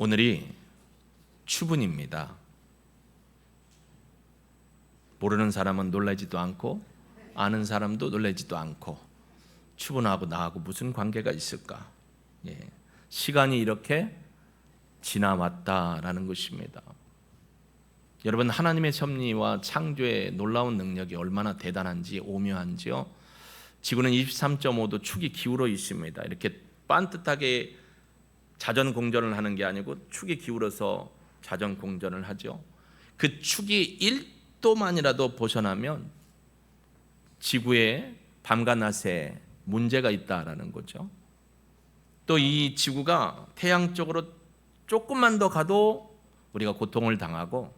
오늘이 추분입니다. 모르는 사람은 놀라지도 않고 아는 사람도 놀라지도 않고 추분하고 나하고 무슨 관계가 있을까? 시간이 이렇게 지나왔다라는 것입니다. 여러분, 하나님의 섭리와 창조의 놀라운 능력이 얼마나 대단한지 오묘한지요. 지구는 23.5도 축이 기울어 있습니다. 이렇게 반듯하게 자전 공전을 하는 게 아니고 축이 기울어서 자전 공전을 하죠. 그 축이 1도만이라도 벗어나면 지구에 밤과 낮에 문제가 있다라는 거죠. 또 이 지구가 태양 쪽으로 조금만 더 가도 우리가 고통을 당하고,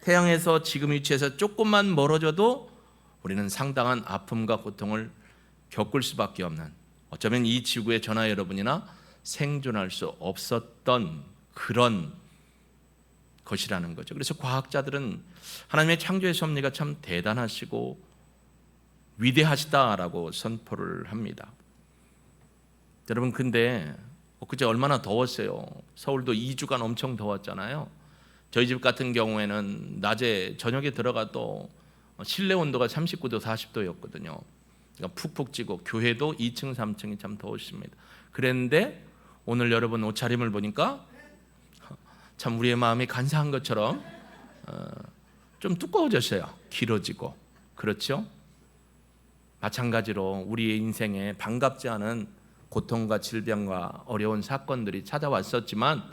태양에서 지금 위치에서 조금만 멀어져도 우리는 상당한 아픔과 고통을 겪을 수밖에 없는, 어쩌면 이 지구의 저나 여러분이나 생존할 수 없었던 그런 것이라는 거죠. 그래서 과학자들은 하나님의 창조의 섭리가 참 대단하시고 위대하시다라고 선포를 합니다. 여러분, 근데 그제 얼마나 더웠어요. 서울도 2주간 엄청 더웠잖아요. 저희 집 같은 경우에는 낮에 저녁에 들어가도 실내 온도가 39도 40도였거든요. 그러니까 푹푹 찌고, 교회도 2층 3층이 참 더웠습니다. 그랬는데 오늘 여러분 옷차림을 보니까 참 우리의 마음이 간사한 것처럼 좀 두꺼워졌어요. 길어지고. 그렇죠? 마찬가지로 우리의 인생에 반갑지 않은 고통과 질병과 어려운 사건들이 찾아왔었지만,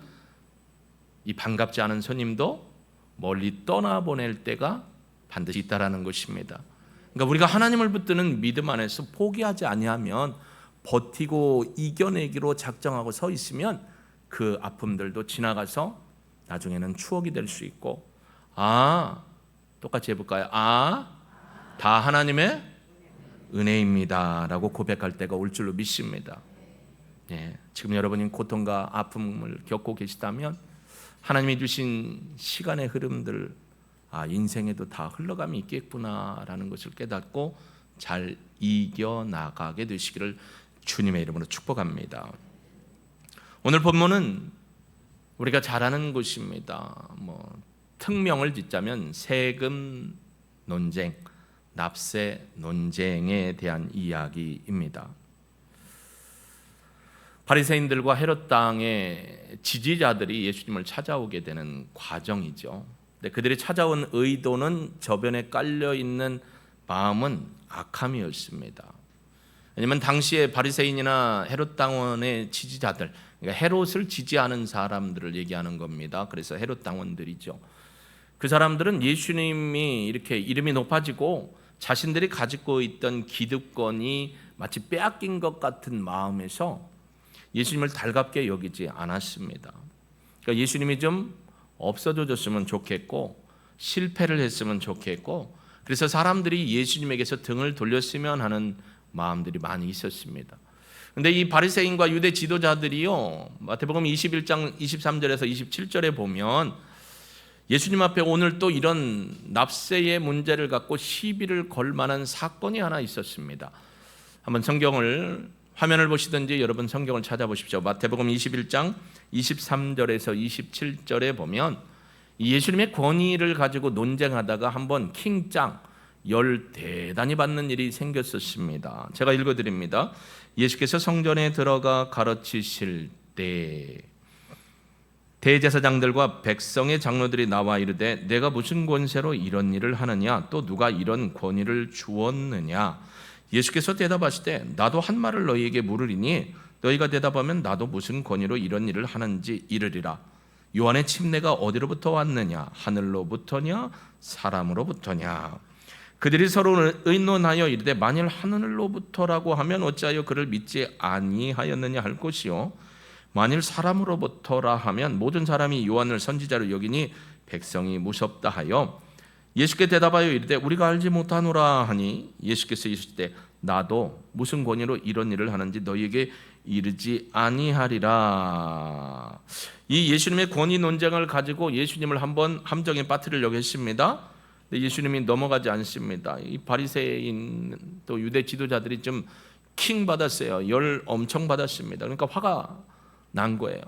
이 반갑지 않은 손님도 멀리 떠나보낼 때가 반드시 있다라는 것입니다. 그러니까 우리가 하나님을 붙드는 믿음 안에서 포기하지 아니하면, 버티고 이겨내기로 작정하고 서 있으면 그 아픔들도 지나가서 나중에는 추억이 될 수 있고, 똑같이 해볼까요? 다 하나님의 은혜입니다 라고 고백할 때가 올 줄로 믿습니다. 지금 여러분이 고통과 아픔을 겪고 계시다면 하나님이 주신 시간의 흐름들, 인생에도 다 흘러감이 있겠구나라는 것을 깨닫고 잘 이겨나가게 되시기를 주님의 이름으로 축복합니다. 오늘 본문은 우리가 잘 아는 것입니다. 특명을 짓자면 세금 논쟁, 납세 논쟁에 대한 이야기입니다. 바리새인들과 헤롯 당의 지지자들이 예수님을 찾아오게 되는 과정이죠. 그들이 찾아온 의도는 저변에 깔려 있는 마음은 악함이었습니다. 왜냐하면 당시에 바리새인이나 헤롯 당원의 지지자들, 그러니까 헤롯을 지지하는 사람들을 얘기하는 겁니다. 그래서 헤롯 당원들이죠. 그 사람들은 예수님이 이렇게 이름이 높아지고 자신들이 가지고 있던 기득권이 마치 빼앗긴 것 같은 마음에서 예수님을 달갑게 여기지 않았습니다. 그러니까 예수님이 좀 없어졌으면 좋겠고, 실패를 했으면 좋겠고, 그래서 사람들이 예수님에게서 등을 돌렸으면 하는 마음들이 많이 있었습니다. 근데 이 바리새인과 유대 지도자들이요, 마태복음 21장 23절에서 27절에 보면 예수님 앞에 오늘 또 이런 납세의 문제를 갖고 시비를 걸 만한 사건이 하나 있었습니다. 한번 성경을, 화면을 보시든지 여러분 성경을 찾아보십시오. 마태복음 21장 23절에서 27절에 보면 예수님의 권위를 가지고 논쟁하다가 한번 킹짱, 열 대단히 받는 일이 생겼었습니다. 제가 읽어드립니다. 예수께서 성전에 들어가 가르치실 때 대제사장들과 백성의 장로들이 나와 이르되 내가 무슨 권세로 이런 일을 하느냐, 또 누가 이런 권위를 주었느냐. 예수께서 대답하시되 나도 한 말을 너희에게 물으리니 너희가 대답하면 나도 무슨 권위로 이런 일을 하는지 이르리라. 요한의 침례가 어디로부터 왔느냐, 하늘로부터냐 사람으로부터냐. 그들이 서로 의논하여 이르되 만일 하늘로부터라고 하면 어찌하여 그를 믿지 아니하였느냐 할 것이요, 만일 사람으로부터라 하면 모든 사람이 요한을 선지자로 여기니 백성이 무섭다 하여 예수께 대답하여 이르되 우리가 알지 못하노라 하니 예수께서 이르시되 나도 무슨 권위로 이런 일을 하는지 너희에게 이르지 아니하리라. 이 예수님의 권위 논쟁을 가지고 예수님을 한번 함정에 빠뜨리려고 했습니다. 근데 예수님이 넘어가지 않습니다. 이 바리새인 또 유대 지도자들이 좀 킹 받았어요. 열 엄청 받았습니다. 그러니까 화가 난 거예요.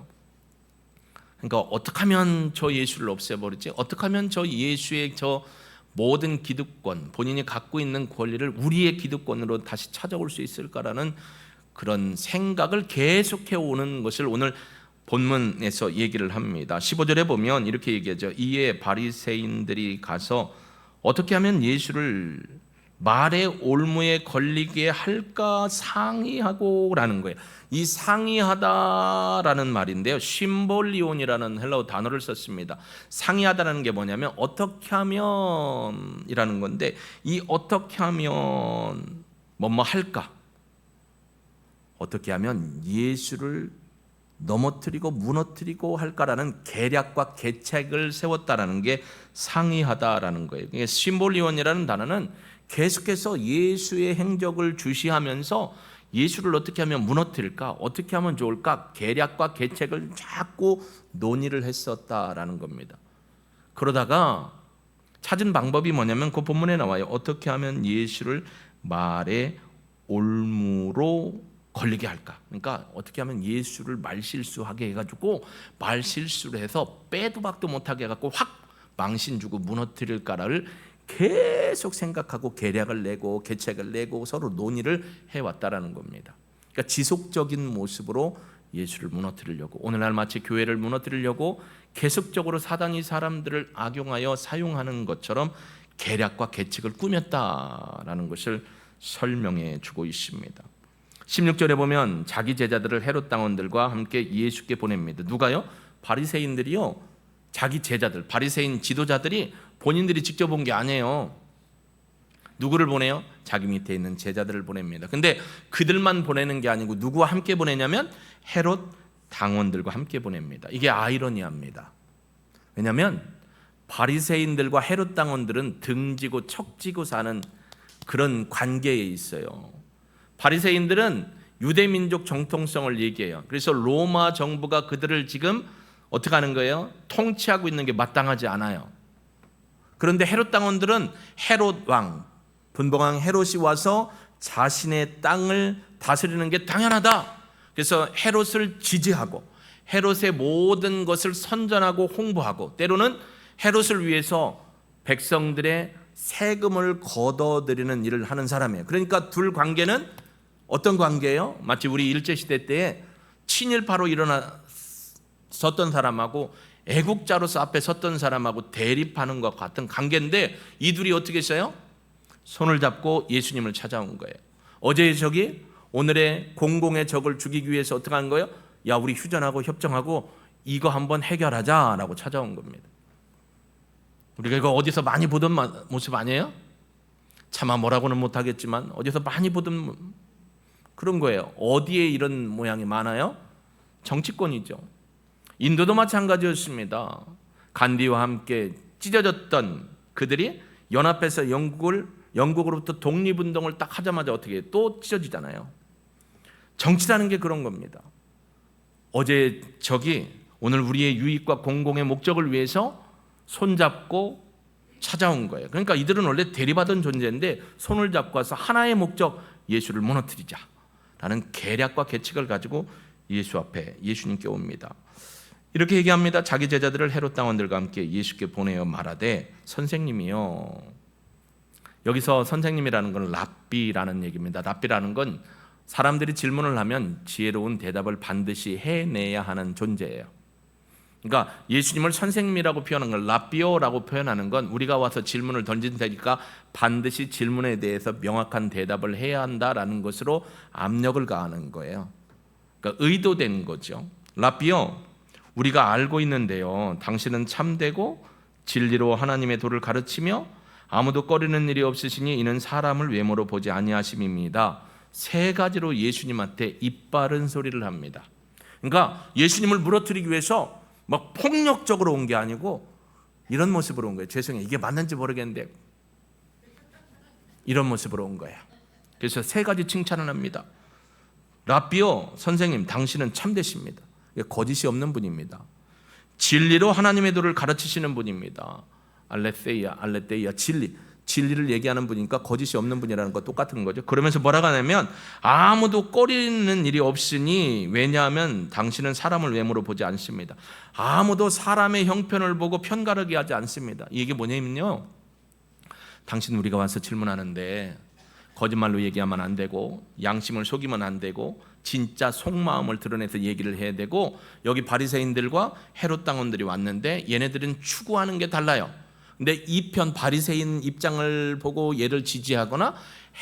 그러니까 어떻게 하면 저 예수를 없애버리지? 어떻게 하면 저 예수의 저 모든 기득권, 본인이 갖고 있는 권리를 우리의 기득권으로 다시 찾아올 수 있을까라는 그런 생각을 계속해 오는 것을 오늘 본문에서 얘기를 합니다. 15절에 보면 이렇게 얘기하죠. 이에 바리새인들이 가서 어떻게 하면 예수를 말의 올무에 걸리게 할까 상의하고라는 거예요. 이 상의하다라는 말인데요, 심볼리온이라는 헬라어 단어를 썼습니다. 상의하다라는 게 뭐냐면 어떻게 하면이라는 건데, 이 어떻게 하면 뭐뭐 할까, 어떻게 하면 예수를 넘어뜨리고 무너뜨리고 할까라는 계략과 계책을 세웠다라는 게 상의하다라는 거예요. 심볼리온이라는 단어는 계속해서 예수의 행적을 주시하면서 예수를 어떻게 하면 무너뜨릴까, 어떻게 하면 좋을까, 계략과 계책을 자꾸 논의를 했었다라는 겁니다. 그러다가 찾은 방법이 뭐냐면 그 본문에 나와요. 어떻게 하면 예수를 말의 올무로 걸리게 할까. 그러니까 어떻게 하면 예수를 말실수하게 해가지고 말실수를 해서 빼도 박도 못하게 해갖고 확 망신 주고 무너뜨릴까를 계속 생각하고 계략을 내고 계책을 내고 서로 논의를 해왔다라는 겁니다. 그러니까 지속적인 모습으로 예수를 무너뜨리려고, 오늘날 마치 교회를 무너뜨리려고 계속적으로 사단이 사람들을 악용하여 사용하는 것처럼 계략과 계책을 꾸몄다라는 것을 설명해 주고 있습니다. 16절에 보면 자기 제자들을 헤롯 당원들과 함께 예수께 보냅니다. 누가요? 바리새인들이요. 자기 제자들, 바리새인 지도자들이 본인들이 직접 온 게 아니에요. 누구를 보내요? 자기 밑에 있는 제자들을 보냅니다. 근데 그들만 보내는 게 아니고 누구와 함께 보내냐면 헤롯 당원들과 함께 보냅니다. 이게 아이러니합니다. 왜냐하면 바리새인들과 헤롯 당원들은 등지고 척지고 사는 그런 관계에 있어요. 바리새인들은 유대민족 정통성을 얘기해요. 그래서 로마 정부가 그들을 지금 어떻게 하는 거예요? 통치하고 있는 게 마땅하지 않아요. 그런데 헤롯 당원들은 헤롯 왕, 분봉왕 헤롯이 와서 자신의 땅을 다스리는 게 당연하다. 그래서 헤롯을 지지하고 헤롯의 모든 것을 선전하고 홍보하고, 때로는 헤롯을 위해서 백성들의 세금을 걷어들이는 일을 하는 사람이에요. 그러니까 둘 관계는 어떤 관계예요? 마치 우리 일제시대 때에 친일파로 섰던 사람하고 애국자로서 앞에 섰던 사람하고 대립하는 것 같은 관계인데, 이 둘이 어떻게 했어요? 손을 잡고 예수님을 찾아온 거예요. 어제의 적이 오늘의 공공의 적을 죽이기 위해서 어떻게 한 거예요? 야, 우리 휴전하고 협정하고 이거 한번 해결하자라고 찾아온 겁니다. 우리가 이거 어디서 많이 보던 모습 아니에요? 차마 뭐라고는 못하겠지만 어디서 많이 보던 그런 거예요. 어디에 이런 모양이 많아요? 정치권이죠. 인도도 마찬가지였습니다. 간디와 함께 찢어졌던 그들이 연합해서 영국으로부터 독립운동을 딱 하자마자 어떻게 또 찢어지잖아요. 정치라는 게 그런 겁니다. 어제 적이 오늘 우리의 유익과 공공의 목적을 위해서 손잡고 찾아온 거예요. 그러니까 이들은 원래 대립하던 존재인데 손을 잡고 와서 하나의 목적, 예수를 무너뜨리자라는 계략과 계책을 가지고 예수 앞에 예수님께 옵니다. 이렇게 얘기합니다. 자기 제자들을 헤롯 당원들과 함께 예수께 보내어 말하되, 선생님이요. 여기서 선생님이라는 건 랍비라는 얘기입니다. 랍비라는 건 사람들이 질문을 하면 지혜로운 대답을 반드시 해내야 하는 존재예요. 그러니까 예수님을 선생님이라고 표현하는 걸 랍비오라고 표현하는 건 우리가 와서 질문을 던진다니까 반드시 질문에 대해서 명확한 대답을 해야 한다라는 것으로 압력을 가하는 거예요. 그러니까 의도된 거죠. 랍비오, 우리가 알고 있는데요, 당신은 참되고 진리로 하나님의 도를 가르치며 아무도 꺼리는 일이 없으시니 이는 사람을 외모로 보지 아니하심입니다. 세 가지로 예수님한테 입바른 소리를 합니다. 그러니까 예수님을 무너뜨리기 위해서 막 폭력적으로 온 게 아니고 이런 모습으로 온 거예요. 죄송해요, 이게 맞는지 모르겠는데 이런 모습으로 온 거예요. 그래서 세 가지 칭찬을 합니다. 랍비오, 선생님, 당신은 참되십니다. 거짓이 없는 분입니다. 진리로 하나님의 도를 가르치시는 분입니다. 알레테이아, 진리. 진리를 얘기하는 분이니까 거짓이 없는 분이라는 거 똑같은 거죠. 그러면서 뭐라고 하냐면 아무도 꺼리는 일이 없으니 왜냐하면 당신은 사람을 외모로 보지 않습니다. 아무도 사람의 형편을 보고 편가르기 하지 않습니다. 이게 뭐냐면요, 당신 우리가 와서 질문하는데 거짓말로 얘기하면 안 되고 양심을 속이면 안 되고 진짜 속마음을 드러내서 얘기를 해야 되고, 여기 바리새인들과 헤롯 당원들이 왔는데 얘네들은 추구하는 게 달라요. 근데 이 편 바리새인 입장을 보고 얘를 지지하거나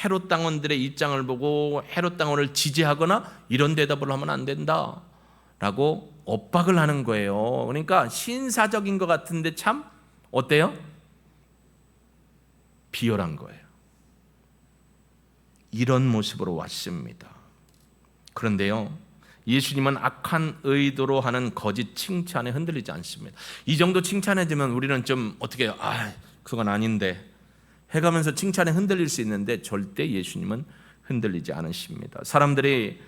헤롯 당원들의 입장을 보고 헤롯 당원을 지지하거나 이런 대답을 하면 안 된다라고 엇박을 하는 거예요. 그러니까 신사적인 것 같은데 참 어때요? 비열한 거예요. 이런 모습으로 왔습니다. 그런데요, 예수님은 악한 의도로 하는 거짓 칭찬에 흔들리지 않습니다. 이 정도 칭찬해주면 우리는 좀 어떻게 그건 아닌데 해가면서 칭찬에 흔들릴 수 있는데 절대 예수님은 흔들리지 않으십니다. 사람들이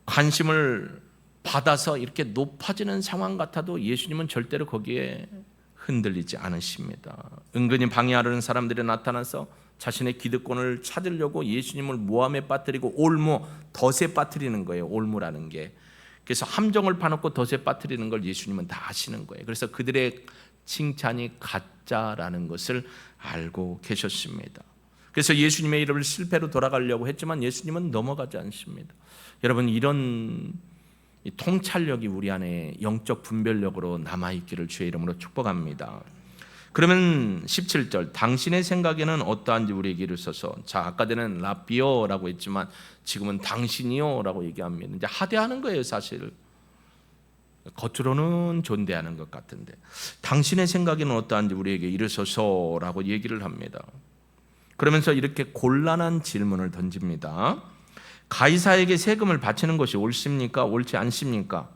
관심을 받아서 이렇게 높아지는 상황 같아도 예수님은 절대로 거기에 흔들리지 않으십니다. 은근히 방해하려는 사람들이 나타나서 자신의 기득권을 찾으려고 예수님을 모함에 빠뜨리고 올무, 덫에 빠뜨리는 거예요. 올무라는 게. 그래서 함정을 파놓고 덫에 빠뜨리는 걸 예수님은 다 아시는 거예요. 그래서 그들의 칭찬이 가짜라는 것을 알고 계셨습니다. 그래서 예수님의 이름을 실패로 돌아가려고 했지만 예수님은 넘어가지 않습니다. 여러분, 이런 통찰력이 우리 안에 영적 분별력으로 남아있기를 주의 이름으로 축복합니다. 그러면 17절, 당신의 생각에는 어떠한지 우리에게 이르소서. 자, 아까 전에는 라비오라고 했지만 지금은 당신이요라고 얘기합니다. 이제 하대하는 거예요. 사실 겉으로는 존대하는 것 같은데 당신의 생각에는 어떠한지 우리에게 이르소서라고 얘기를 합니다. 그러면서 이렇게 곤란한 질문을 던집니다. 가이사에게 세금을 바치는 것이 옳습니까? 옳지 않습니까?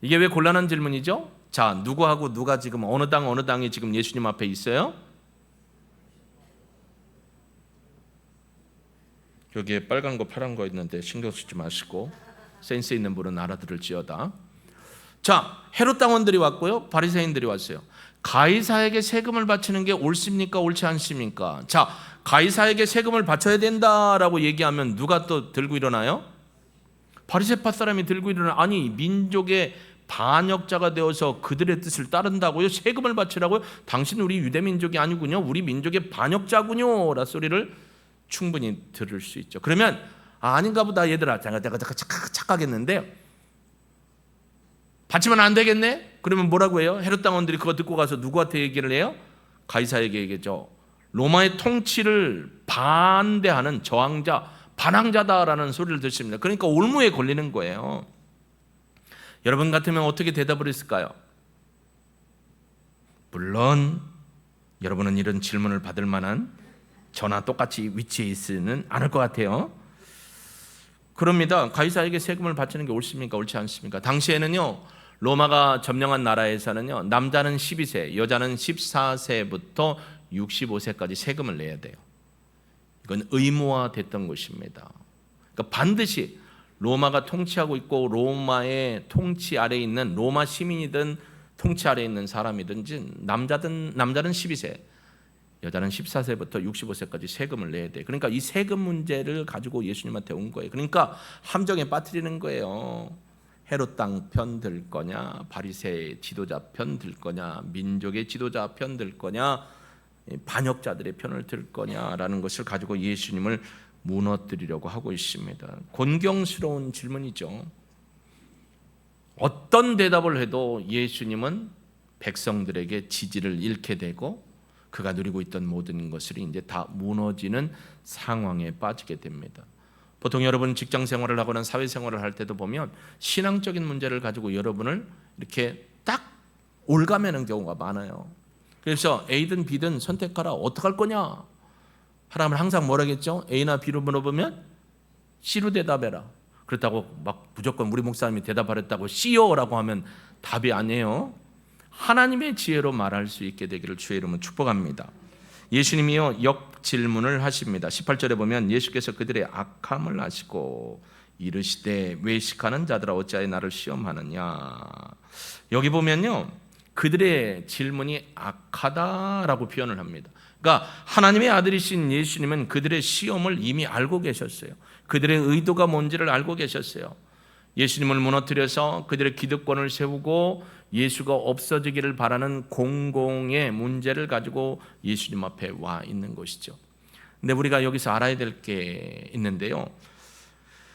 이게 왜 곤란한 질문이죠? 자, 누구하고 누가 지금 어느 당이 지금 예수님 앞에 있어요? 여기에 빨간 거 파란 거 있는데 신경 쓰지 마시고 센스 있는 분은 알아들을지어다. 자, 헤롯 당원들이 왔고요, 바리새인들이 왔어요. 가이사에게 세금을 바치는 게 옳습니까? 옳지 않습니까? 자, 가이사에게 세금을 바쳐야 된다라고 얘기하면 누가 또 들고 일어나요? 바리새파 사람이 들고 일어나. 아니, 민족의 반역자가 되어서 그들의 뜻을 따른다고요? 세금을 바치라고요? 당신 우리 유대 민족이 아니군요. 우리 민족의 반역자군요. 라 소리를 충분히 들을 수 있죠. 그러면 아닌가 보다 얘들아, 내가 착각했는데 바치면 안 되겠네? 그러면 뭐라고 해요? 헤롯 당원들이 그거 듣고 가서 누구한테 얘기를 해요? 가이사에게 얘기했죠. 로마의 통치를 반대하는 저항자, 반항자다라는 소리를 듣습니다. 그러니까 올무에 걸리는 거예요. 여러분 같으면 어떻게 대답을 했을까요? 물론 여러분은 이런 질문을 받을 만한 저나 똑같이 위치에 있지는 않을 것 같아요. 그럽니다. 가이사에게 세금을 바치는 게 옳습니까? 옳지 않습니까? 당시에는요, 로마가 점령한 나라에서는요, 남자는 12세, 여자는 14세부터 65세까지 세금을 내야 돼요. 이건 의무화됐던 것입니다. 그러니까 반드시 로마가 통치하고 있고 로마의 통치 아래에 있는 로마 시민이든 통치 아래에 있는 사람이든지 남자는 12세, 여자는 14세부터 65세까지 세금을 내야 돼. 그러니까 이 세금 문제를 가지고 예수님한테 온 거예요. 그러니까 함정에 빠뜨리는 거예요. 헤롯 당 편 들 거냐, 바리새 지도자 편 들 거냐, 민족의 지도자 편 들 거냐, 반역자들의 편을 들 거냐라는 것을 가지고 예수님을 무너뜨리려고 하고 있습니다. 곤경스러운 질문이죠. 어떤 대답을 해도 예수님은 백성들에게 지지를 잃게 되고 그가 누리고 있던 모든 것을 이제 다 무너지는 상황에 빠지게 됩니다. 보통 여러분 직장 생활을 하거나 사회 생활을 할 때도 보면 신앙적인 문제를 가지고 여러분을 이렇게 딱 올가매는 경우가 많아요. 그래서 A든 B든 선택하라. 어떡할 거냐? 하나님은 항상 뭐라겠죠? A나 B로 물어보면 C로 대답해라. 그렇다고 막 무조건 우리 목사님이 대답하랬다고 C요라고 하면 답이 아니에요. 하나님의 지혜로 말할 수 있게 되기를 주의 이름으로 축복합니다. 예수님이요 역질문을 하십니다. 18절에 보면 예수께서 그들의 악함을 아시고 이르시되 외식하는 자들아 어찌하여 나를 시험하느냐. 여기 보면요 그들의 질문이 악하다라고 표현을 합니다. 그러니까 하나님의 아들이신 예수님은 그들의 시험을 이미 알고 계셨어요. 그들의 의도가 뭔지를 알고 계셨어요. 예수님을 무너뜨려서 그들의 기득권을 세우고 예수가 없어지기를 바라는 공공의 문제를 가지고 예수님 앞에 와 있는 것이죠. 근데 우리가 여기서 알아야 될 게 있는데요.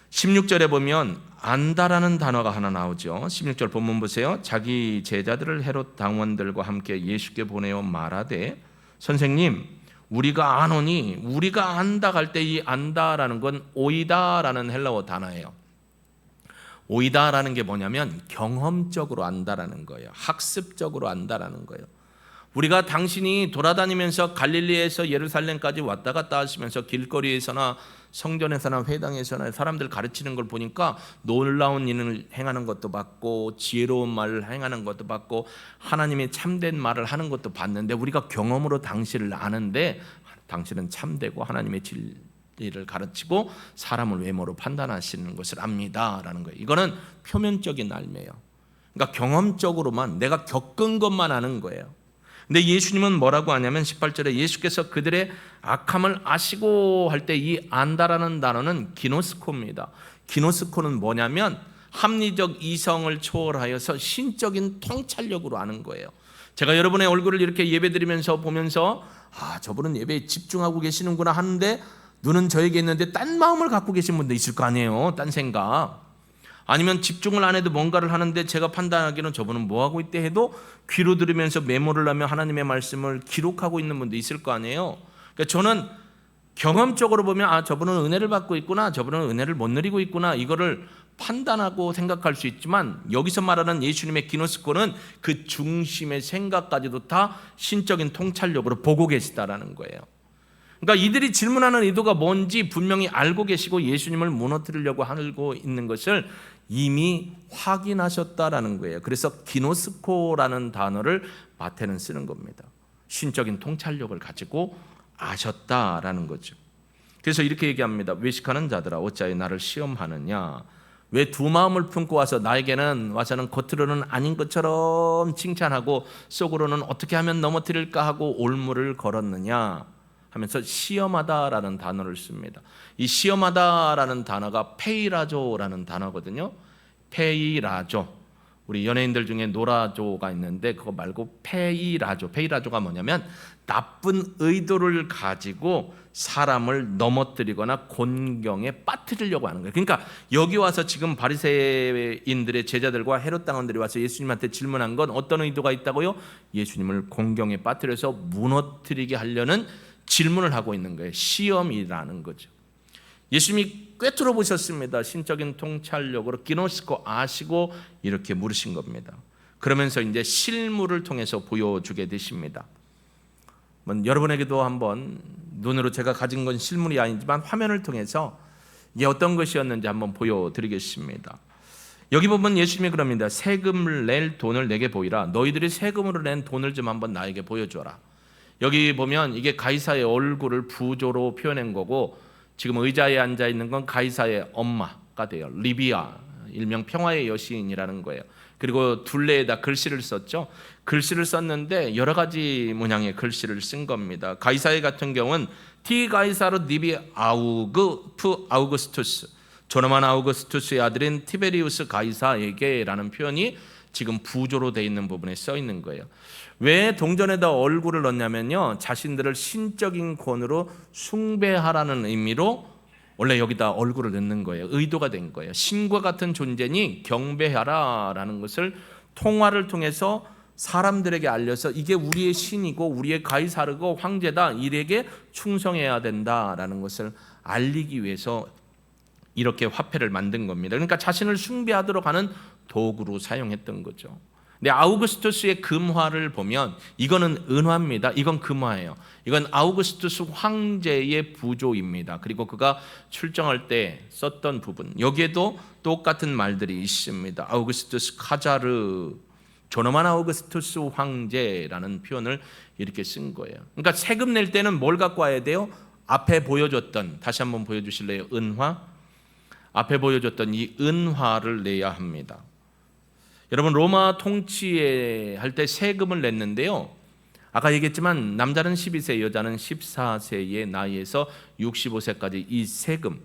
16절에 보면 안다라는 단어가 하나 나오죠. 16절 본문 보세요. 자기 제자들을 헤롯 당원들과 함께 예수께 보내어 말하되 선생님 우리가 아노니, 우리가 안다 할 때 이 안다라는 건 오이다라는 헬라어 단어예요. 오이다라는 게 뭐냐면 경험적으로 안다라는 거예요. 학습적으로 안다라는 거예요. 우리가 당신이 돌아다니면서 갈릴리에서 예루살렘까지 왔다 갔다 하시면서 길거리에서나 성전에서나 회당에서나 사람들 가르치는 걸 보니까 놀라운 일을 행하는 것도 봤고 지혜로운 말을 행하는 것도 봤고 하나님의 참된 말을 하는 것도 봤는데 우리가 경험으로 당신을 아는데 당신은 참되고 하나님의 진리를 가르치고 사람을 외모로 판단하시는 것을 압니다라는 거예요. 이거는 표면적인 알매예요. 그러니까 경험적으로만 내가 겪은 것만 아는 거예요. 근데 예수님은 뭐라고 하냐면 18절에 예수께서 그들의 악함을 아시고 할 때 이 안다라는 단어는 기노스코입니다. 기노스코는 뭐냐면 합리적 이성을 초월하여서 신적인 통찰력으로 아는 거예요. 제가 여러분의 얼굴을 이렇게 예배드리면서 보면서 저분은 예배에 집중하고 계시는구나 하는데 눈은 저에게 있는데 딴 마음을 갖고 계신 분도 있을 거 아니에요. 딴 생각. 아니면 집중을 안 해도 뭔가를 하는데 제가 판단하기는 저분은 뭐하고 있대 해도 귀로 들으면서 메모를 하며 하나님의 말씀을 기록하고 있는 분도 있을 거 아니에요. 그러니까 저는 경험적으로 보면 저분은 은혜를 받고 있구나, 저분은 은혜를 못 누리고 있구나, 이거를 판단하고 생각할 수 있지만 여기서 말하는 예수님의 기노스코는 그 중심의 생각까지도 다 신적인 통찰력으로 보고 계시다라는 거예요. 그러니까 이들이 질문하는 의도가 뭔지 분명히 알고 계시고 예수님을 무너뜨리려고 하고 있는 것을 이미 확인하셨다라는 거예요. 그래서 기노스코라는 단어를 마태는 쓰는 겁니다. 신적인 통찰력을 가지고 아셨다라는 거죠. 그래서 이렇게 얘기합니다. 외식하는 자들아 어찌하여 나를 시험하느냐. 왜 두 마음을 품고 와서 나에게는 와서는 겉으로는 아닌 것처럼 칭찬하고 속으로는 어떻게 하면 넘어뜨릴까 하고 올무를 걸었느냐 하면서 시험하다라는 단어를 씁니다. 이 시험하다라는 단어가 페이라조라는 단어거든요. 페이라조. 우리 연예인들 중에 노라조가 있는데 그거 말고 페이라조. 페이라조가 뭐냐면 나쁜 의도를 가지고 사람을 넘어뜨리거나 곤경에 빠뜨리려고 하는 거예요. 그러니까 여기 와서 지금 바리새인들의 제자들과 헤롯 당원들이 와서 예수님한테 질문한 건 어떤 의도가 있다고요? 예수님을 곤경에 빠뜨려서 무너뜨리게 하려는 질문을 하고 있는 거예요. 시험이라는 거죠. 예수님이 꿰뚫어 보셨습니다. 신적인 통찰력으로 기노스코 아시고 이렇게 물으신 겁니다. 그러면서 이제 실물을 통해서 보여주게 되십니다. 여러분에게도 한번 눈으로 제가 가진 건 실물이 아니지만 화면을 통해서 이게 어떤 것이었는지 한번 보여드리겠습니다. 여기 보면 예수님이 그럽니다. 세금을 낼 돈을 내게 보이라. 너희들이 세금으로 낸 돈을 좀 한번 나에게 보여줘라. 여기 보면 이게 가이사의 얼굴을 부조로 표현한 거고 지금 의자에 앉아 있는 건 가이사의 엄마가 돼요. 리비아, 일명 평화의 여신이라는 거예요. 그리고 둘레에다 글씨를 썼죠. 글씨를 썼는데 여러 가지 문양의 글씨를 쓴 겁니다. 가이사의 같은 경우는 티 가이사르 니비 아우그 아우구스투스, 조나만 아우구스투스의 아들인 티베리우스 가이사에게라는 표현이 지금 부조로 되어 있는 부분에 써 있는 거예요. 왜 동전에다 얼굴을 넣냐면요, 자신들을 신적인 권으로 숭배하라는 의미로 원래 여기다 얼굴을 넣는 거예요. 의도가 된 거예요. 신과 같은 존재니 경배하라라는 것을 통화를 통해서 사람들에게 알려서 이게 우리의 신이고 우리의 가이사르고 황제다, 이에게 충성해야 된다라는 것을 알리기 위해서 이렇게 화폐를 만든 겁니다. 그러니까 자신을 숭배하도록 하는 도구로 사용했던 거죠. 근데 아우구스투스의 금화를 보면 이거는 은화입니다. 이건 금화예요. 이건 아우구스투스 황제의 부조입니다. 그리고 그가 출정할 때 썼던 부분, 여기에도 똑같은 말들이 있습니다. 아우구스투스 카자르, 조나만 아우구스투스 황제라는 표현을 이렇게 쓴 거예요. 그러니까 세금 낼 때는 뭘 갖고 와야 돼요? 앞에 보여줬던, 다시 한번 보여주실래요? 은화. 앞에 보여줬던 이 은화를 내야 합니다. 여러분, 로마 통치할 때 세금을 냈는데요, 아까 얘기했지만 남자는 12세, 여자는 14세의 나이에서 65세까지 이 세금,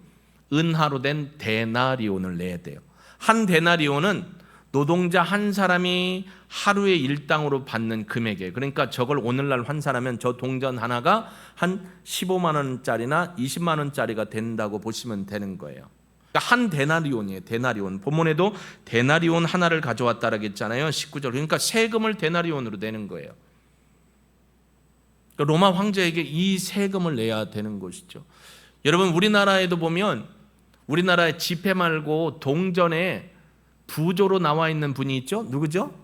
은하로 된 데나리온을 내야 돼요. 한 데나리온은 노동자 한 사람이 하루의 일당으로 받는 금액이에요. 그러니까 저걸 오늘날 환산하면 저 동전 하나가 한 15만 원짜리나 20만 원짜리가 된다고 보시면 되는 거예요. 그러니까 한 데나리온이에요. 데나리온. 본문에도 데나리온 하나를 가져왔다라고 했잖아요. 19절. 그러니까 세금을 데나리온으로 내는 거예요. 그러니까 로마 황제에게 이 세금을 내야 되는 것이죠. 여러분, 우리나라에도 보면 우리나라의 지폐 말고 동전에 부조로 나와 있는 분이 있죠. 누구죠?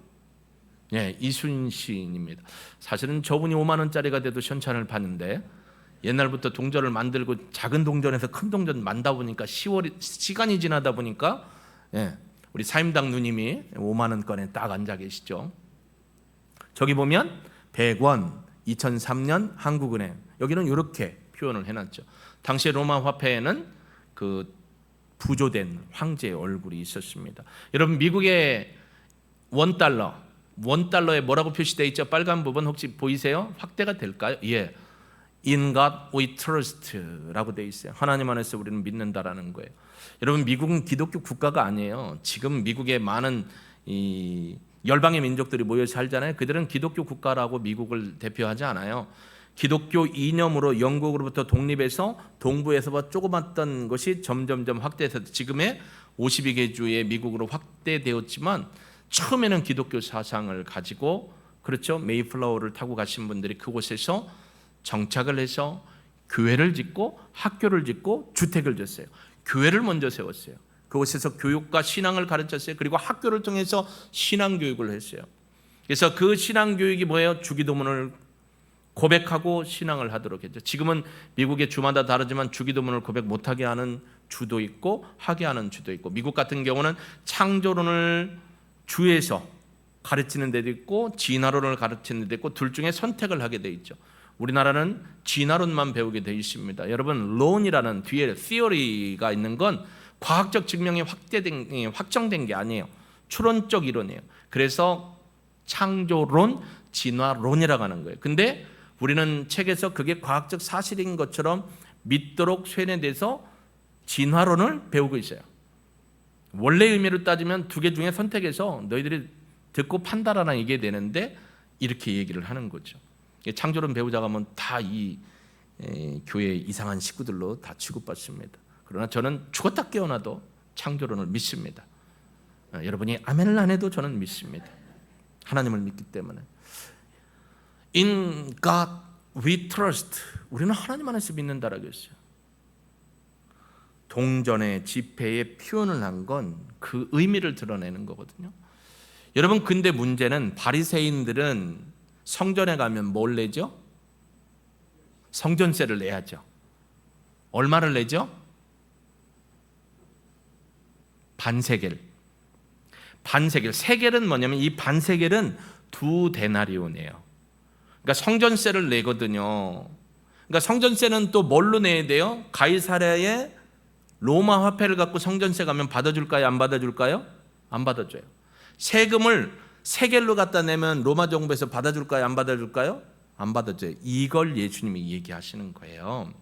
네, 이순신입니다. 사실은 저분이 5만 원짜리가 돼도 현찰을 받는데 옛날부터 동전을 만들고 작은 동전에서 큰 동전 만다 보니까 시간이 지나다 보니까 우리 사임당 누님이 5만 원권에 딱 앉아 계시죠. 저기 보면 100원 2003년 한국은행, 여기는 이렇게 표현을 해놨죠. 당시 로마 화폐에는 그 부조된 황제의 얼굴이 있었습니다. 여러분, 미국의 원달러에 뭐라고 표시되어 있죠? 빨간 부분 혹시 보이세요? 확대가 될까요? 예, In God we trust라고 되어 있어요. 하나님 안에서 우리는 믿는다라는 거예요. 여러분, 미국은 기독교 국가가 아니에요. 지금 미국의 많은 이 열방의 민족들이 모여 살잖아요. 그들은 기독교 국가라고 미국을 대표하지 않아요. 기독교 이념으로 영국으로부터 독립해서 동부에서 조그맣던 것이 점점점 확대해서 지금의 52개 주의 미국으로 확대되었지만, 처음에는 기독교 사상을 가지고, 그렇죠, 메이플라워를 타고 가신 분들이 그곳에서 정착을 해서 교회를 짓고 학교를 짓고 주택을 졌어요. 교회를 먼저 세웠어요. 그곳에서 교육과 신앙을 가르쳤어요. 그리고 학교를 통해서 신앙교육을 했어요. 그래서 그 신앙교육이 뭐예요? 주기도문을 고백하고 신앙을 하도록 했죠. 지금은 미국의 주마다 다르지만 주기도문을 고백 못하게 하는 주도 있고 하게 하는 주도 있고, 미국 같은 경우는 창조론을 주에서 가르치는 데도 있고 진화론을 가르치는 데도 있고, 둘 중에 선택을 하게 돼 있죠. 우리나라는 진화론만 배우게 돼 있습니다. 여러분, 론이라는 뒤에 theory가 있는 건 과학적 증명이 확정된 게 아니에요. 추론적 이론이에요. 그래서 창조론, 진화론이라고 하는 거예요. 근데 우리는 책에서 그게 과학적 사실인 것처럼 믿도록 쇠뇌돼서 진화론을 배우고 있어요. 원래 의미로 따지면 두 개 중에 선택해서 너희들이 듣고 판단하라 이게 되는데, 이렇게 얘기를 하는 거죠. 창조론 배우자가 하면 다 이 교회 이상한 식구들로 다 취급받습니다. 그러나 저는 죽었다 깨어나도 창조론을 믿습니다. 여러분이 아멘을 안 해도 저는 믿습니다. 하나님을 믿기 때문에. In God we trust. 우리는 하나님 안에서 믿는다라고 했어요. 동전의 지폐에 표현을 한 건 그 의미를 드러내는 거거든요. 여러분, 근데 문제는 바리새인들은 성전에 가면 뭘 내죠? 성전세를 내야죠. 얼마를 내죠? 반세겔. 세겔은 뭐냐면 이 반세겔은 2데나리온이에요. 그러니까 성전세를 내거든요. 그러니까 성전세는 또 뭘로 내야 돼요? 가이사랴의 로마 화폐를 갖고 성전세 가면 받아줄까요? 안 받아줄까요? 안 받아줘요. 세금을 세겔로 갖다 내면 로마 정부에서 받아줄까요? 안 받아줄까요? 안 받아줘요. 이걸 예수님이 얘기하시는 거예요.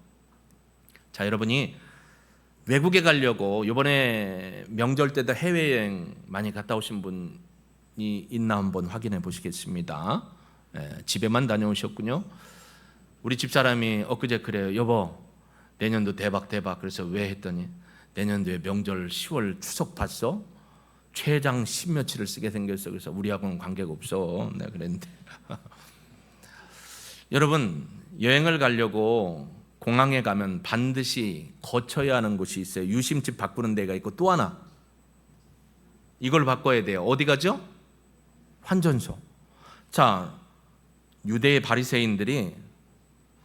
자, 여러분이 외국에 가려고 이번에 명절 때도 해외여행 많이 갔다 오신 분이 있나 한번 확인해 보시겠습니다. 집에만 다녀오셨군요. 우리 집사람이 엊그제 그래요. 여보, 내년도 대박. 그래서 왜 했더니, 내년도에 명절 10월 추석 봤어? 최장 10며칠을 쓰게 생겼어. 그래서 우리하고는 관계가 없어. 내가 그랬는데 여러분, 여행을 가려고 공항에 가면 반드시 거쳐야 하는 곳이 있어요. 유심칩 바꾸는 데가 있고, 또 하나 이걸 바꿔야 돼요. 어디 가죠? 환전소. 자, 유대의 바리새인들이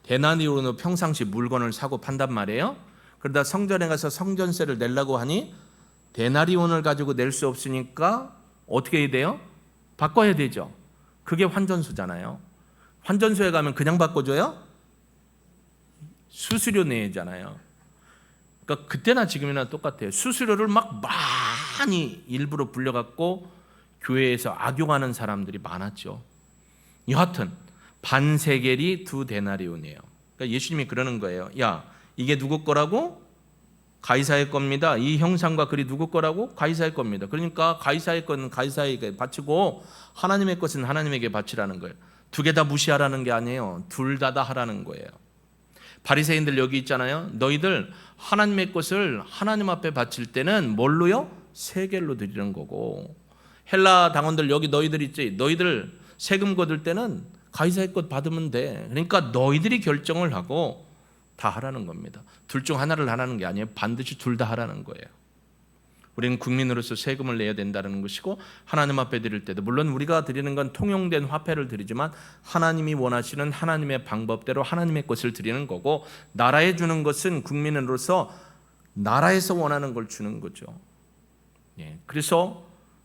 데나리온으로 평상시 물건을 사고 판단 말이에요. 그러다 성전에 가서 성전세를 내려고 하니 데나리온을 가지고 낼 수 없으니까 어떻게 해야 돼요? 바꿔야 되죠. 그게 환전소잖아요. 환전소에 가면 그냥 바꿔줘요? 수수료 내잖아요. 그러니까 그때나 지금이나 똑같아요. 수수료를 막 많이 일부러 불려갖고 교회에서 악용하는 사람들이 많았죠. 여하튼 반세겔이 2데나리온이에요. 그러니까 예수님이 그러는 거예요. 야, 이게 누구 거라고? 가이사의 겁니다. 이 형상과 글이 누구 거라고? 가이사의 겁니다. 그러니까 가이사의 것은 가이사에게 바치고 하나님의 것은 하나님에게 바치라는 거예요. 두 개 다 무시하라는 게 아니에요. 둘 다 하라는 거예요. 바리새인들 여기 있잖아요. 너희들 하나님의 것을 하나님 앞에 바칠 때는 뭘로요? 세겔로 드리는 거고, 헬라 당원들 여기 너희들 있지. 너희들 세금 거둘 때는 가이사의 것 받으면 돼. 그러니까 너희들이 결정을 하고 다 하라는 겁니다. 둘 중 하나를 하라는 게 아니에요. 반드시 둘 다 하라는 거예요. 우리는 국민으로서 세금을 내야 된다는 것이고, 하나님 앞에 드릴 때도 물론 우리가 드리는 건 통용된 화폐를 드리지만 하나님이 원하시는 하나님의 방법대로 하나님의 것을 드리는 거고, 나라에 주는 것은 국민으로서 나라에서 원하는 걸 주는 거죠. 그래서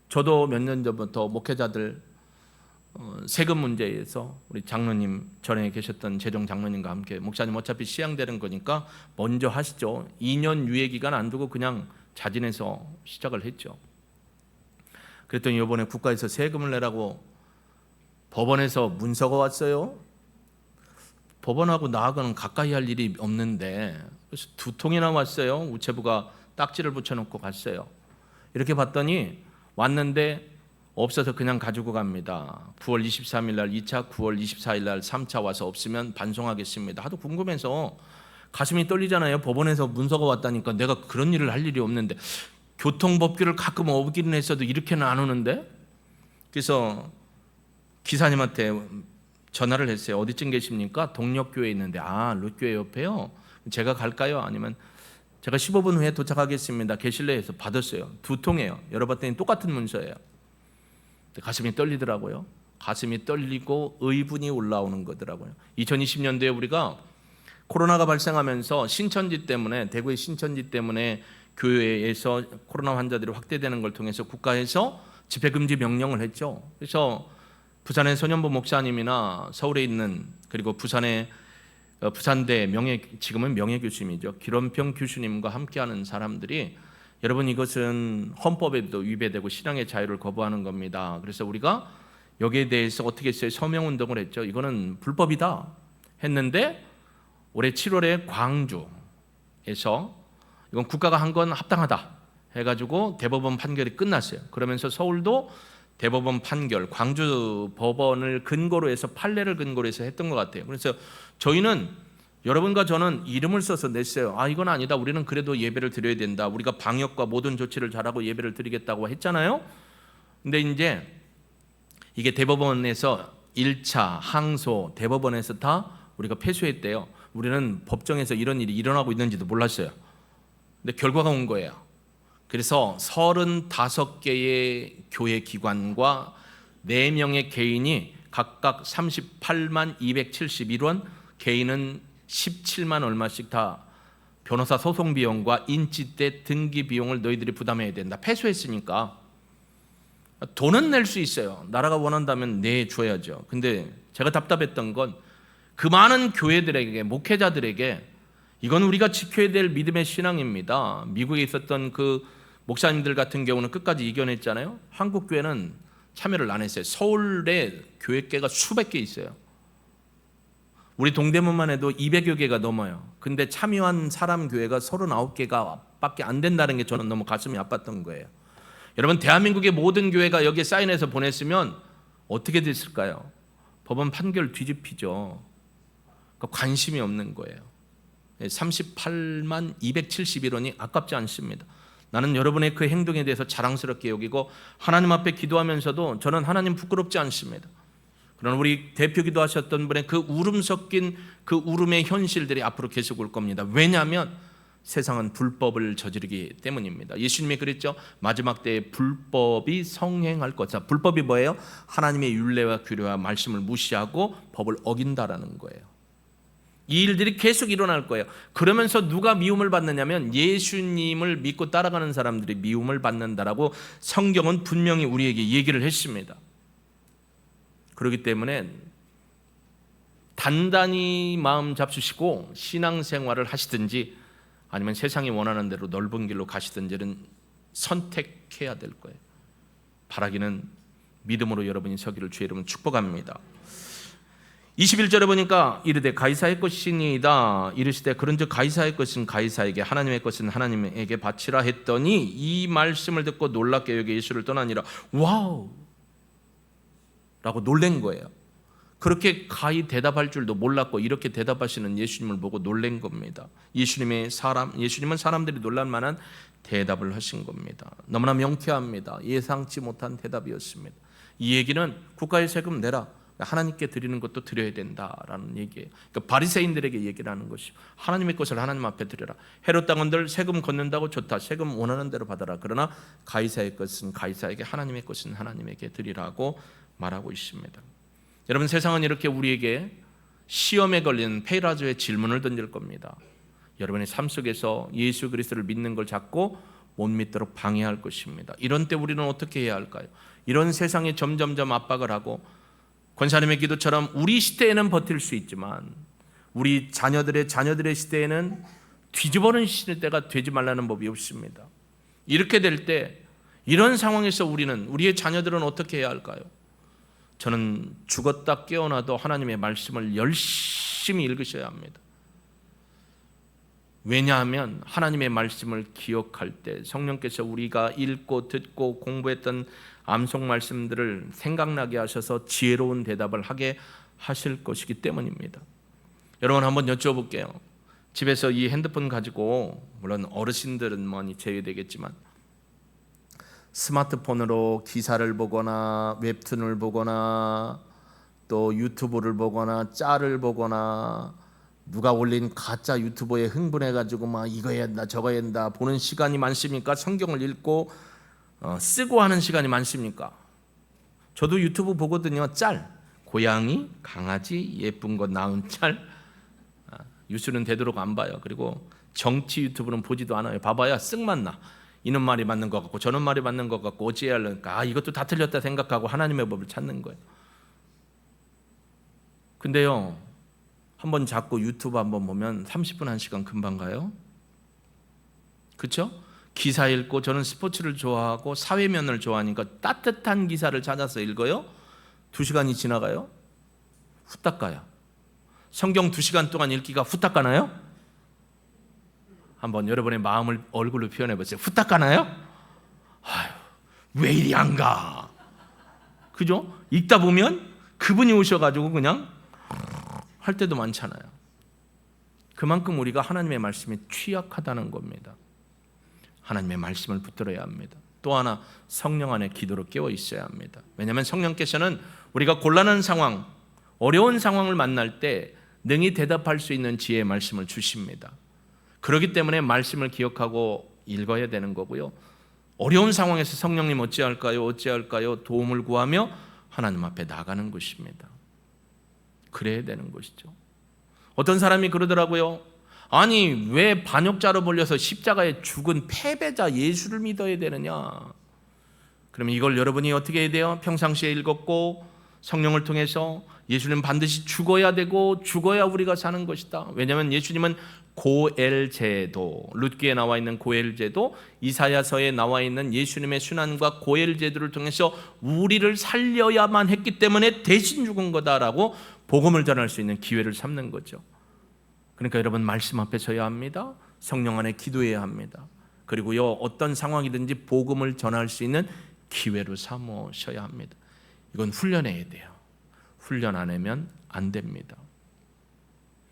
저도 몇 년 전부터 목회자들 세금 문제에서 우리 장로님, 전에 계셨던 재정 장로님과 함께 목사님 어차피 시행되는 거니까 먼저 하시죠. 2년 유예 기간 안 두고 그냥 자진해서 시작을 했죠. 그랬더니 이번에 국가에서 세금을 내라고 법원에서 문서가 왔어요. 법원하고 나하고는 가까이 할 일이 없는데 그래서 2통이나 왔어요. 우체부가 딱지를 붙여놓고 갔어요. 이렇게 봤더니 왔는데 없어서 그냥 가지고 갑니다. 9월 23일 날 2차, 9월 24일 날 3차 와서 없으면 반송하겠습니다. 하도 궁금해서 가슴이 떨리잖아요. 법원에서 문서가 왔다니까 내가 그런 일을 할 일이 없는데, 교통법규를 가끔 어기는 했어도 이렇게는 안 오는데. 그래서 기사님한테 전화를 했어요. 어디쯤 계십니까? 동력교회에 있는데. 아, 롯교회 옆에요? 제가 갈까요? 아니면 제가 15분 후에 도착하겠습니다. 계실래요? 해서 받았어요. 2통이에요. 열어봤더니 똑같은 문서예요. 가슴이 떨리더라고요. 가슴이 떨리고 의분이 올라오는 거더라고요. 2020년도에 우리가 코로나가 발생하면서 신천지 때문에, 대구의 신천지 때문에 교회에서 코로나 환자들이 확대되는 걸 통해서 국가에서 집회금지 명령을 했죠. 그래서 부산의 손현보 목사님이나 서울에 있는, 그리고 부산의 부산대 지금은 명예교수님이죠, 기론평 교수님과 함께하는 사람들이, 여러분 이것은 헌법에도 위배되고 신앙의 자유를 거부하는 겁니다. 그래서 우리가 여기에 대해서 어떻게 했어요? 서명운동을 했죠. 이거는 불법이다 했는데, 올해 7월에 광주에서 이건 국가가 한 건 합당하다 해가지고 대법원 판결이 끝났어요. 그러면서 서울도 대법원 판결, 광주 법원을 근거로 해서, 판례를 근거로 해서 했던 것 같아요. 그래서 저희는, 여러분과 저는 이름을 써서 냈어요. 아, 이건 아니다. 우리는 그래도 예배를 드려야 된다. 우리가 방역과 모든 조치를 잘하고 예배를 드리겠다고 했잖아요. 근데 이제 이게 대법원에서 1차 항소, 대법원에서 다 우리가 패소했대요. 우리는 법정에서 이런 일이 일어나고 있는지도 몰랐어요. 근데 결과가 온 거예요. 그래서 35개의 교회 기관과 4명의 개인이 각각 38만 271원, 개인은 17만 얼마씩 다 변호사 소송 비용과 인지대 등기 비용을 너희들이 부담해야 된다. 패소했으니까 돈은 낼 수 있어요. 나라가 원한다면 내줘야죠. 근데 제가 답답했던 건 그 많은 교회들에게, 목회자들에게 이건 우리가 지켜야 될 믿음의 신앙입니다. 미국에 있었던 그 목사님들 같은 경우는 끝까지 이겨냈잖아요. 한국 교회는 참여를 안 했어요. 서울에 교회계가 수백 개 있어요. 우리 동대문만 해도 200여 개가 넘어요. 근데 참여한 사람 교회가 39개가 밖에 안 된다는 게 저는 너무 가슴이 아팠던 거예요. 여러분, 대한민국의 모든 교회가 여기에 사인해서 보냈으면 어떻게 됐을까요? 법원 판결 뒤집히죠. 그러니까 관심이 없는 거예요. 38만 271원이 아깝지 않습니다. 나는 여러분의 그 행동에 대해서 자랑스럽게 여기고 하나님 앞에 기도하면서도 저는 하나님 부끄럽지 않습니다. 그러나 우리 대표 기도하셨던 분의 그 울음 섞인 그 울음의 현실들이 앞으로 계속 올 겁니다. 왜냐하면 세상은 불법을 저지르기 때문입니다. 예수님이 그랬죠. 마지막 때에 불법이 성행할 것이다. 불법이 뭐예요? 하나님의 율례와 규례와 말씀을 무시하고 법을 어긴다라는 거예요. 이 일들이 계속 일어날 거예요. 그러면서 누가 미움을 받느냐면 예수님을 믿고 따라가는 사람들이 미움을 받는다라고 성경은 분명히 우리에게 얘기를 했습니다. 그렇기 때문에 단단히 마음 잡수시고 신앙생활을 하시든지 아니면 세상이 원하는 대로 넓은 길로 가시든지는 선택해야 될 거예요. 바라기는 믿음으로 여러분이 서기를 주의 이름으로 축복합니다. 21절에 보니까 이르되 가이사의 것이니이다. 이르시되 그런즉 가이사의 것은 가이사에게, 하나님의 것은 하나님에게 바치라 했더니 이 말씀을 듣고 놀랍게 여겨 예수를 떠나니라. 와우! 라고 놀란 거예요. 그렇게 가히 대답할 줄도 몰랐고 이렇게 대답하시는 예수님을 보고 놀란 겁니다. 예수님은 사람들이 놀랄 만한 대답을 하신 겁니다. 너무나 명쾌합니다. 예상치 못한 대답이었습니다. 이 얘기는 국가의 세금 내라, 하나님께 드리는 것도 드려야 된다라는 얘기예요. 그러니까 바리새인들에게 얘기를 하는 것이죠. 하나님의 것을 하나님 앞에 드려라. 헤롯 당원들 세금 걷는다고 좋다. 세금 원하는 대로 받아라. 그러나 가이사의 것은 가이사에게, 하나님의 것은 하나님에게 드리라고 말하고 있습니다. 여러분, 세상은 이렇게 우리에게 시험에 걸리는 페이라조의 질문을 던질 겁니다. 여러분의 삶 속에서 예수 그리스도를 믿는 걸 자꾸 못 믿도록 방해할 것입니다. 이런 때 우리는 어떻게 해야 할까요? 이런 세상에 점점점 압박을 하고, 권사님의 기도처럼 우리 시대에는 버틸 수 있지만 우리 자녀들의 시대에는 뒤집어는 시대가 되지 말라는 법이 없습니다. 이렇게 될 때 이런 상황에서 우리의 자녀들은 어떻게 해야 할까요? 저는 죽었다 깨어나도 하나님의 말씀을 열심히 읽으셔야 합니다. 왜냐하면 하나님의 말씀을 기억할 때 성령께서 우리가 읽고 듣고 공부했던 암송 말씀들을 생각나게 하셔서 지혜로운 대답을 하게 하실 것이기 때문입니다. 여러분, 한번 여쭤볼게요. 집에서 이 핸드폰 가지고, 물론 어르신들은 많이 제외되겠지만, 스마트폰으로 기사를 보거나 웹툰을 보거나 또 유튜브를 보거나 짤을 보거나 누가 올린 가짜 유튜버에 흥분해가지고 막 이거 해야 한다 저거 해야 한다 보는 시간이 많습니까? 성경을 읽고 쓰고 하는 시간이 많습니까? 저도 유튜브 보거든요. 짤, 고양이, 강아지, 예쁜 것 나온 짤. 뉴스는 되도록 안 봐요. 그리고 정치 유튜브는 보지도 않아요. 봐봐야 쓱만 나. 이는 말이 맞는 것 같고 저는 말이 맞는 것 같고 어찌해야 할까, 이것도 다 틀렸다 생각하고 하나님의 법을 찾는 거예요. 근데요, 한번 자꾸 유튜브 한번 보면 30분 1시간 금방 가요. 그렇죠? 기사 읽고, 저는 스포츠를 좋아하고 사회면을 좋아하니까 따뜻한 기사를 찾아서 읽어요. 2시간이 지나가요. 후딱 가요. 성경 2시간 동안 읽기가 후딱 가나요? 한번 여러분의 마음을 얼굴로 표현해 보세요. 후딱 가나요? 아유, 왜 이리 안 가? 그죠? 읽다 보면 그분이 오셔가지고 그냥 할 때도 많잖아요. 그만큼 우리가 하나님의 말씀에 취약하다는 겁니다. 하나님의 말씀을 붙들어야 합니다. 또 하나, 성령 안에 기도로 깨어 있어야 합니다. 왜냐하면 성령께서는 우리가 곤란한 상황, 어려운 상황을 만날 때 능히 대답할 수 있는 지혜의 말씀을 주십니다. 그렇기 때문에 말씀을 기억하고 읽어야 되는 거고요. 어려운 상황에서 성령님 어찌할까요? 도움을 구하며 하나님 앞에 나가는 것입니다. 그래야 되는 것이죠. 어떤 사람이 그러더라고요. 아니, 왜 반역자로 몰려서 십자가에 죽은 패배자 예수를 믿어야 되느냐? 그러면 이걸 여러분이 어떻게 해야 돼요? 평상시에 읽었고 성령을 통해서 예수님 반드시 죽어야 되고 죽어야 우리가 사는 것이다. 왜냐하면 예수님은 고엘제도, 룻기에 나와 있는 고엘제도, 이사야서에 나와 있는 예수님의 순환과 고엘제도를 통해서 우리를 살려야만 했기 때문에 대신 죽은 거다라고 복음을 전할 수 있는 기회를 삼는 거죠. 그러니까 여러분, 말씀 앞에 서야 합니다. 성령 안에 기도해야 합니다. 그리고요, 어떤 상황이든지 복음을 전할 수 있는 기회로 삼으셔야 합니다. 이건 훈련해야 돼요. 훈련 안 하면 안 됩니다.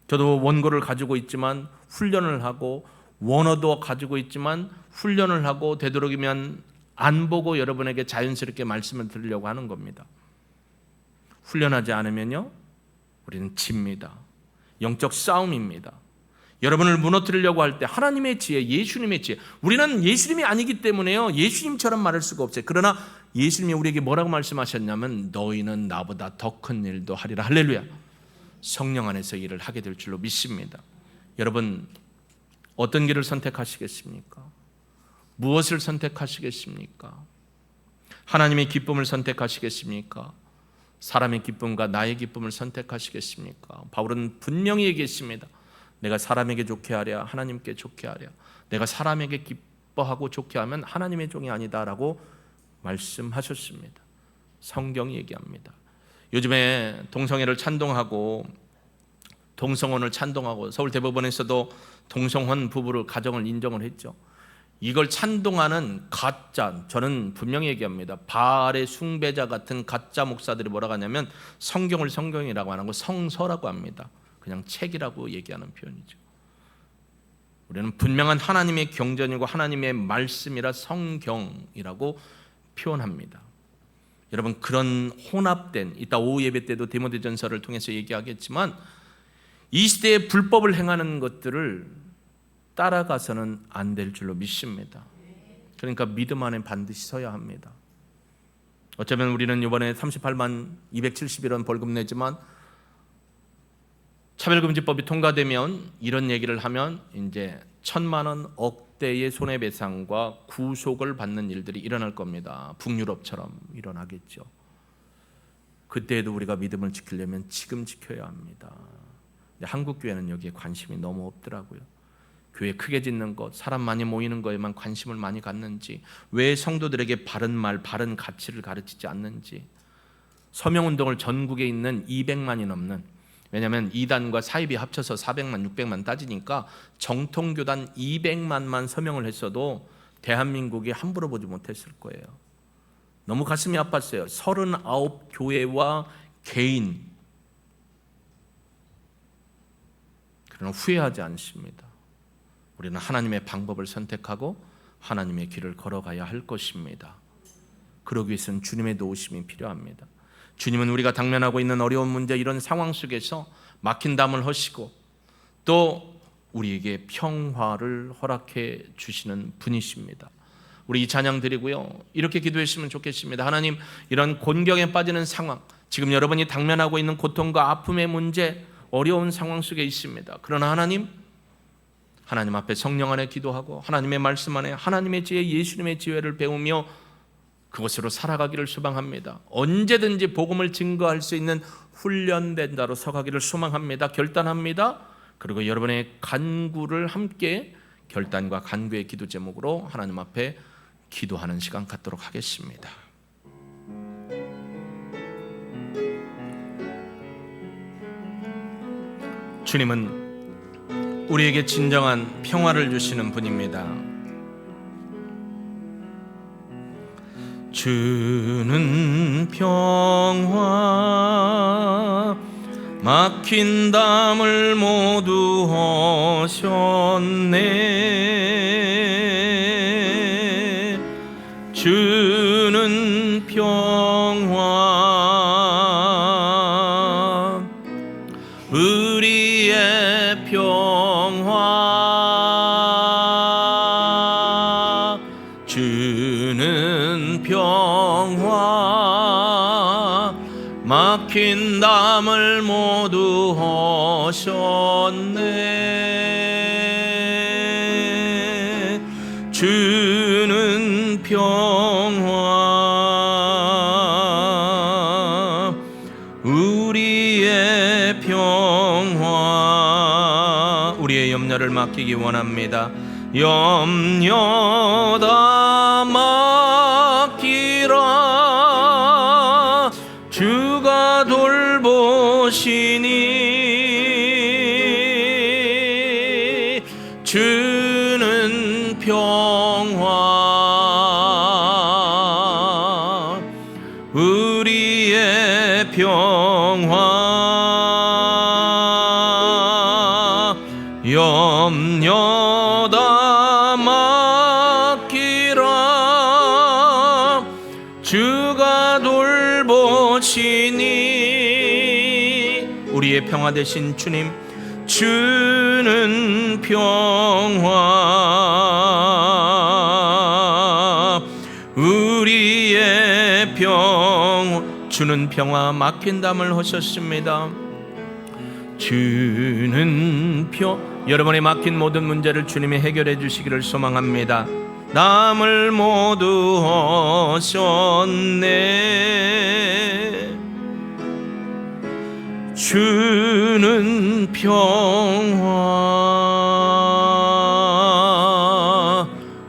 저도 원고를 가지고 있지만 훈련을 하고, 원어도 가지고 있지만 훈련을 하고, 되도록이면 안 보고 여러분에게 자연스럽게 말씀을 드리려고 하는 겁니다. 훈련하지 않으면요, 우리는 집니다. 영적 싸움입니다. 여러분을 무너뜨리려고 할 때 하나님의 지혜, 예수님의 지혜, 우리는 예수님이 아니기 때문에요, 예수님처럼 말할 수가 없어요. 그러나 예수님이 우리에게 뭐라고 말씀하셨냐면, 너희는 나보다 더 큰 일도 하리라. 할렐루야. 성령 안에서 일을 하게 될 줄로 믿습니다. 여러분, 어떤 길을 선택하시겠습니까? 무엇을 선택하시겠습니까? 하나님의 기쁨을 선택하시겠습니까? 사람의 기쁨과 나의 기쁨을 선택하시겠습니까? 바울은 분명히 얘기했습니다. 내가 사람에게 좋게 하랴 하나님께 좋게 하랴. 내가 사람에게 기뻐하고 좋게 하면 하나님의 종이 아니다라고 말씀하셨습니다. 성경이 얘기합니다. 요즘에 동성애를 찬동하고 동성혼을 찬동하고 서울 대법원에서도 동성혼 부부를 가정을 인정을 했죠. 이걸 찬동하는 가짜, 저는 분명히 얘기합니다. 바알의 숭배자 같은 가짜 목사들이 뭐라고 하냐면 성경을 성경이라고 안 하고 성서라고 합니다. 그냥 책이라고 얘기하는 표현이죠. 우리는 분명한 하나님의 경전이고 하나님의 말씀이라 성경이라고 표현합니다. 여러분, 그런 혼합된, 이따 오후 예배 때도 디모데전서를 통해서 얘기하겠지만 이 시대에 불법을 행하는 것들을 따라가서는 안 될 줄로 믿습니다. 그러니까 믿음 안에 반드시 서야 합니다. 어쩌면 우리는 이번에 38만 271원 벌금 내지만 차별금지법이 통과되면 이런 얘기를 하면 이제 1,000만 원, 억대의 손해배상과 구속을 받는 일들이 일어날 겁니다. 북유럽처럼 일어나겠죠. 그때에도 우리가 믿음을 지키려면 지금 지켜야 합니다. 근데 한국 교회는 여기에 관심이 너무 없더라고요. 교회 크게 짓는 것, 사람 많이 모이는 거에만 관심을 많이 갖는지, 왜 성도들에게 바른 말, 바른 가치를 가르치지 않는지. 서명운동을 전국에 있는 200만이 넘는, 왜냐하면 이단과 사입이 합쳐서 400만, 600만 따지니까 정통교단 200만만 서명을 했어도 대한민국이 함부로 보지 못했을 거예요. 너무 가슴이 아팠어요. 39교회와 개인. 그러나 후회하지 않습니다. 우리는 하나님의 방법을 선택하고 하나님의 길을 걸어가야 할 것입니다. 그러기 위해서는 주님의 도우심이 필요합니다. 주님은 우리가 당면하고 있는 어려운 문제, 이런 상황 속에서 막힌 담을 허시고 또 우리에게 평화를 허락해 주시는 분이십니다. 우리 이 찬양 드리고요, 이렇게 기도했으면 좋겠습니다. 하나님, 이런 곤경에 빠지는 상황, 지금 여러분이 당면하고 있는 고통과 아픔의 문제, 어려운 상황 속에 있습니다. 그러나 하나님 앞에 성령 안에 기도하고 하나님의 말씀 안에 하나님의 지혜, 예수님의 지혜를 배우며 그것으로 살아가기를 소망합니다. 언제든지 복음을 증거할 수 있는 훈련된 자로 서가기를 소망합니다. 결단합니다. 그리고 여러분의 간구를 함께 결단과 간구의 기도 제목으로 하나님 앞에 기도하는 시간 갖도록 하겠습니다. 주님은 우리에게 진정한 평화를 주시는 분입니다. 주는 평화, 막힌 담을 모두 허셨네. 주는 평화, 우리의 평화, 주는 평화, 막힌 담을 모두 허셨네. 주는 평화, 우리의 평화, 우리의 염려를 맡기기 원합니다. 염려 다 맡기라, 주가 돌보시니. 주는 평화, 우리의 평화, 염려 다 맡기라, 주가 돌보시니. 우리의 평화 되신 주님, 주는 평화, 우리의 평화, 주는 평화, 막힌 담을 허셨습니다. 주는 여러분의 막힌 모든 문제를 주님이 해결해 주시기를 소망합니다. 담을 모두 허셨네. 주는 평화,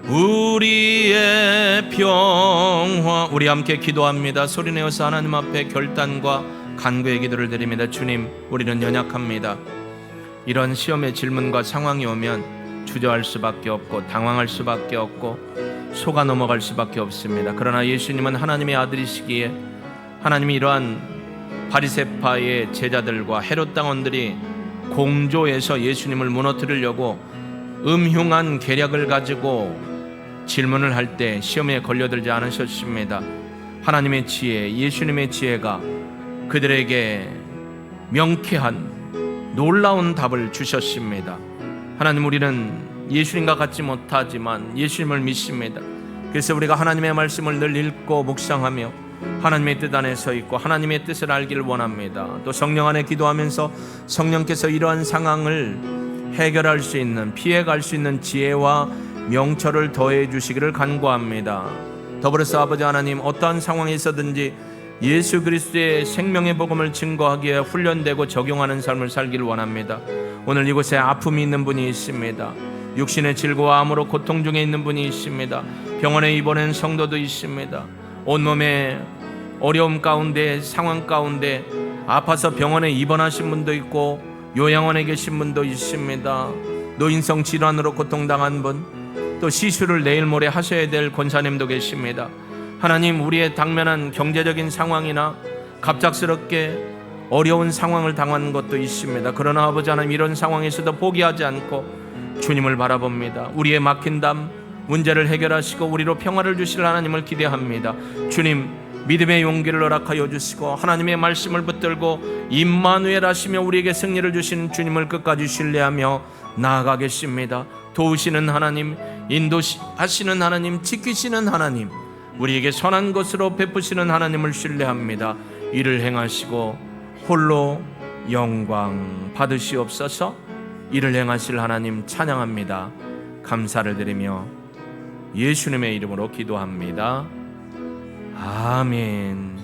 우리의 평화. 우리 함께 기도합니다. 소리내어서 하나님 앞에 결단과 간구의 기도를 드립니다. 주님, 우리는 연약합니다. 이런 시험의 질문과 상황이 오면 주저할 수밖에 없고 당황할 수밖에 없고 속아 넘어갈 수밖에 없습니다. 그러나 예수님은 하나님의 아들이시기에 하나님이 이러한 바리새파의 제자들과 헤롯 당원들이 공조해서 예수님을 무너뜨리려고 음흉한 계략을 가지고 질문을 할 때 시험에 걸려들지 않으셨습니다. 하나님의 지혜, 예수님의 지혜가 그들에게 명쾌한 놀라운 답을 주셨습니다. 하나님, 우리는 예수님과 같지 못하지만 예수님을 믿습니다. 그래서 우리가 하나님의 말씀을 늘 읽고 묵상하며 하나님의 뜻 안에 서 있고 하나님의 뜻을 알기를 원합니다. 또 성령 안에 기도하면서 성령께서 이러한 상황을 해결할 수 있는, 피해갈 수 있는 지혜와 명철을 더해 주시기를 간구합니다. 더불어서 아버지 하나님, 어떠한 상황에 있어든지 예수 그리스도의 생명의 복음을 증거하기에 훈련되고 적용하는 삶을 살기를 원합니다. 오늘 이곳에 아픔이 있는 분이 있습니다. 육신의 질고함으로 고통 중에 있는 분이 있습니다. 병원에 입원한 성도도 있습니다. 온몸에 어려움 가운데, 상황 가운데 아파서 병원에 입원하신 분도 있고 요양원에 계신 분도 있습니다. 노인성 질환으로 고통당한 분, 또 시술을 내일 모레 하셔야 될 권사님도 계십니다. 하나님, 우리의 당면한 경제적인 상황이나 갑작스럽게 어려운 상황을 당한 것도 있습니다. 그러나 아버지 하나님, 이런 상황에서도 포기하지 않고 주님을 바라봅니다. 우리의 막힌 담, 문제를 해결하시고 우리로 평화를 주실 하나님을 기대합니다. 주님, 믿음의 용기를 허락하여 주시고 하나님의 말씀을 붙들고 임마누엘 하시며 우리에게 승리를 주신 주님을 끝까지 신뢰하며 나아가겠습니다. 도우시는 하나님, 인도하시는 하나님, 지키시는 하나님, 우리에게 선한 것으로 베푸시는 하나님을 신뢰합니다. 이를 행하시고 홀로 영광 받으시옵소서. 이를 행하실 하나님 찬양합니다. 감사를 드리며 예수님의 이름으로 기도합니다. 아멘.